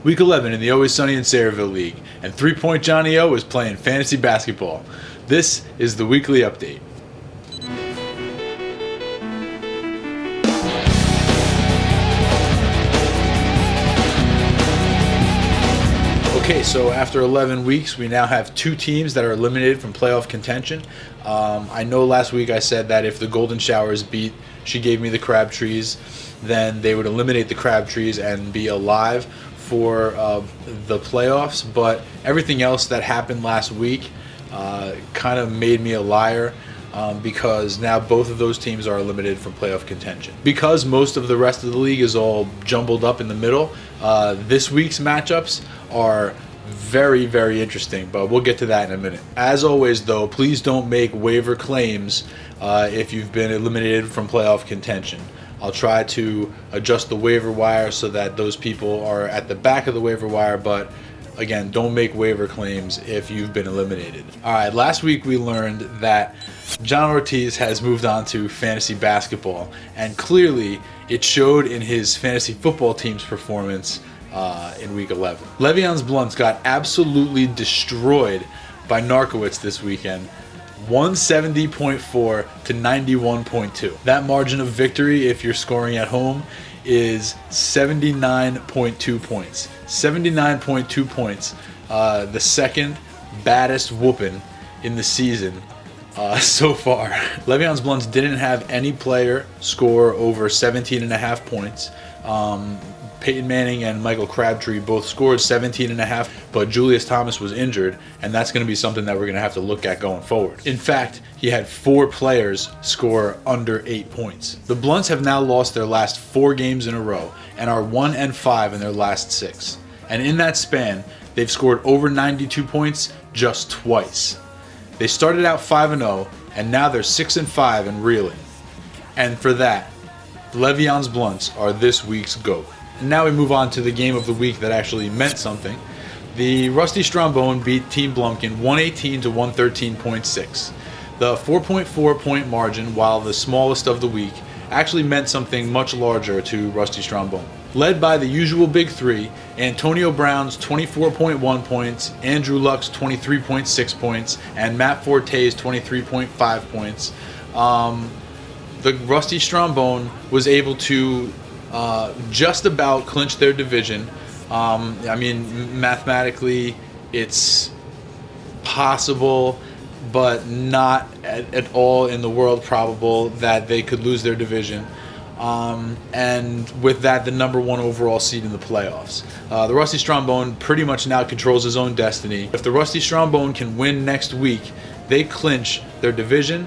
Week 11 in the Always Sunny in Sayreville League, and 3-Point Johnny O is playing fantasy basketball. This is the weekly update. Okay, so after 11 weeks, we now have 2 teams that are eliminated from playoff contention. I know last week I said that if the Golden Showers beat She Gave Me the Crabtrees, then they would eliminate the Crabtrees and be alive for the playoffs. But everything else that happened last week kind of made me a liar. Because now both of those teams are eliminated from playoff contention. Because most of the rest of the league is all jumbled up in the middle, this week's matchups are very, very interesting, but we'll get to that in a minute. As always, though, please don't make waiver claims if you've been eliminated from playoff contention. I'll try to adjust the waiver wire so that those people are at the back of the waiver wire, but again, don't make waiver claims if you've been eliminated. All right, last week we learned that John Ortiz has moved on to fantasy basketball, and clearly it showed in his fantasy football team's performance in Week 11. Leviens Blunts got absolutely destroyed by Narkowitz this weekend, 170.4 to 91.2. That margin of victory, if you're scoring at home, is 79.2 points. 79.2 points. The second baddest whooping in the season so far. Leviens Blunts didn't have any player score over 17.5 points. Peyton Manning and Michael Crabtree both scored 17.5, but Julius Thomas was injured, and that's going to be something that we're going to have to look at going forward. In fact, he had 4 players score under 8 points. The Blunts have now lost their last 4 games in a row and are 1-5 in their last 6. And in that span, they've scored over 92 points just twice. They started out 5-0, and now they're 6-5 and reeling. And for that, the Leviens Blunts are this week's GOAT. And now we move on to the game of the week that actually meant something. The Rusty Strombone beat Team Blumpkin 118 to 113.6. The 4.4 point margin, while the smallest of the week, actually meant something much larger to Rusty Strombone. Led by the usual big 3, Antonio Brown's 24.1 points, Andrew Luck's 23.6 points, and Matt Forte's 23.5 points. The Rusty Strombone was able to just about clinch their division. I mean, mathematically, it's possible, but not at all in the world probable that they could lose their division. And with that, the number 1 overall seed in the playoffs. The Rusty Strombone pretty much now controls his own destiny. If the Rusty Strombone can win next week, they clinch their division.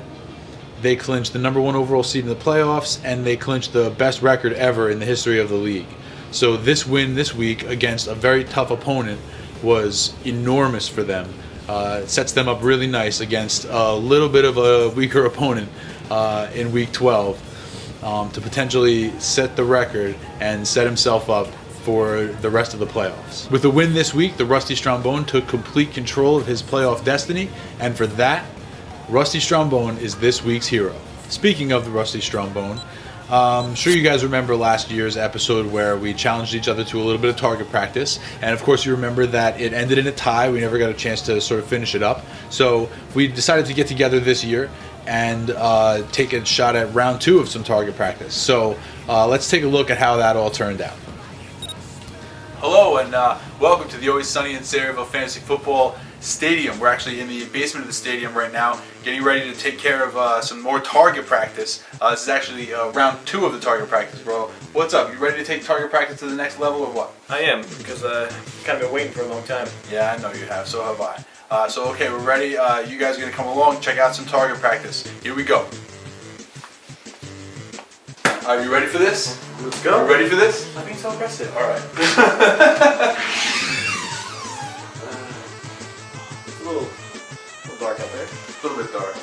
They clinch the number 1 overall seed in the playoffs, and they clinch the best record ever in the history of the league. So this win this week against a very tough opponent was enormous for them. It sets them up really nice against a little bit of a weaker opponent in Week 12 to potentially set the record and set himself up for the rest of the playoffs. With the win this week, the Rusty Strombone took complete control of his playoff destiny, and for that, Rusty Strombone is this week's hero. Speaking of the Rusty Strombone, I'm sure you guys remember last year's episode where we challenged each other to a little bit of target practice, and of course you remember that it ended in a tie. We never got a chance to sort of finish it up, so we decided to get together this year and take a shot at round 2 of some target practice. So let's take a look at how that all turned out. Hello and welcome to the Always Sunny in Sayreville Fantasy Football Stadium. We're actually in the basement of the stadium right now, getting ready to take care of some more target practice. This is actually round 2 of the target practice, bro. What's up? You ready to take target practice to the next level or what? I am, because I've kind of been waiting for a long time. Yeah, I know you have. So have I. So okay, we're ready. You guys are gonna come along, check out some target practice. Here we go. Are you ready for this? Let's go. You ready for this? Stop being so aggressive. All right. It's a little dark out there. A little bit dark.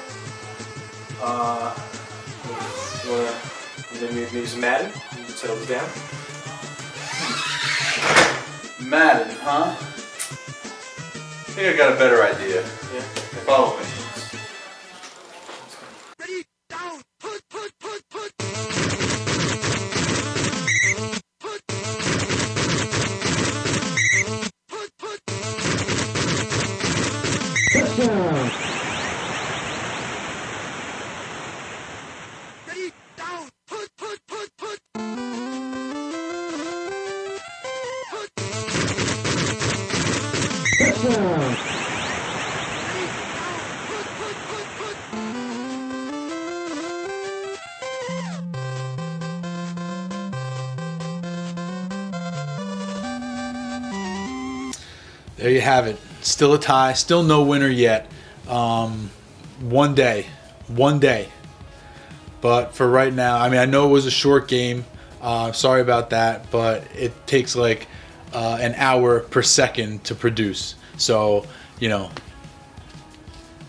You wanna maybe some Madden? You can settle this down. Madden, huh? I think I got a better idea. Yeah. Follow me. Ready, down, put. There you have it. Still a tie. Still no winner yet. One day. But for right now, I mean, I know it was a short game. Sorry about that, but it takes like an hour per second to produce. So, you know,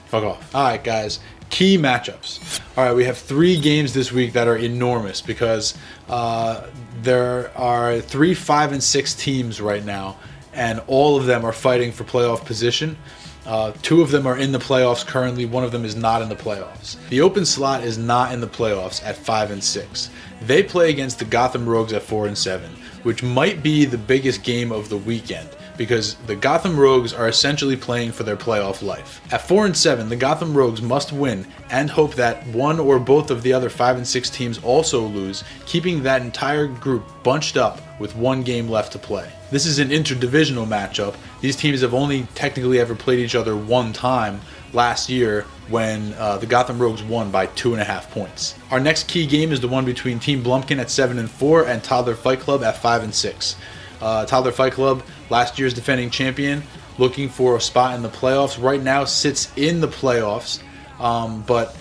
fuck off. All right, guys. Key matchups. All right, we have 3 games this week that are enormous because there are 3 5 and 6 teams right now, and all of them are fighting for playoff position. 2 of them are in the playoffs currently. 1 of them is not in the playoffs. The open slot is not in the playoffs at 5 and 6. They play against the Gotham Rogues at 4 and 7, which might be the biggest game of the weekend because the Gotham Rogues are essentially playing for their playoff life. At 4 and 7, the Gotham Rogues must win and hope that one or both of the other 5 and 6 teams also lose, keeping that entire group bunched up with 1 game left to play. This is an interdivisional matchup. These teams have only technically ever played each other 1 time last year when the Gotham Rogues won by 2.5 points. Our next key game is the one between Team Blumpkin at 7 and 4 and Toddler Fight Club at 5 and 6. Toddler Fight Club, last year's defending champion, looking for a spot in the playoffs. Right now sits in the playoffs, but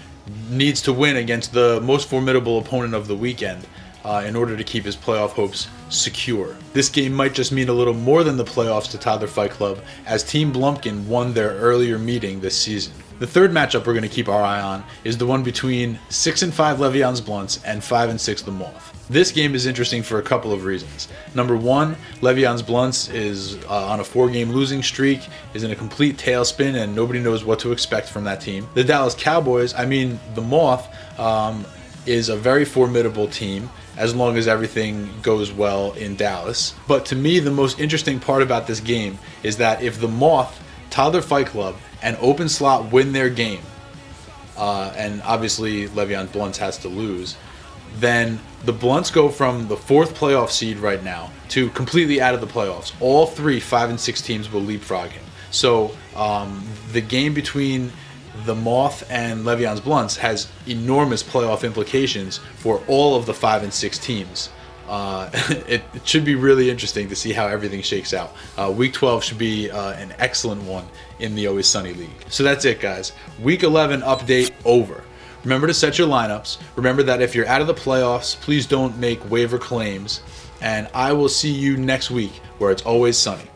needs to win against the most formidable opponent of the weekend in order to keep his playoff hopes secure. This game might just mean a little more than the playoffs to Toddler Fight Club, as Team Blumpkin won their earlier meeting this season. The third matchup we're going to keep our eye on is the one between 6 and 5 Leviens Blunts and 5 and 6 The Moth. This game is interesting for a couple of reasons. Number 1, Leviens Blunts is on a 4-game losing streak, is in a complete tailspin, and nobody knows what to expect from that team. The Dallas Cowboys, I mean The Moth, is a very formidable team as long as everything goes well in Dallas. But to me, the most interesting part about this game is that if The Moth, Toddler Fight Club, and Open Slot win their game, and obviously Leviens Blunts has to lose, then the Blunts go from the 4th playoff seed right now to completely out of the playoffs. All 3 5 and 6 teams will leapfrog him. So the game between the Moth and Leviens Blunts has enormous playoff implications for all of the 5 and 6 teams. It should be really interesting to see how everything shakes out. Week 12 should be an excellent one in the Always Sunny League. So that's it, guys. Week 11 update over. Remember to set your lineups. Remember that if you're out of the playoffs, please don't make waiver claims. And I will see you next week where it's always sunny.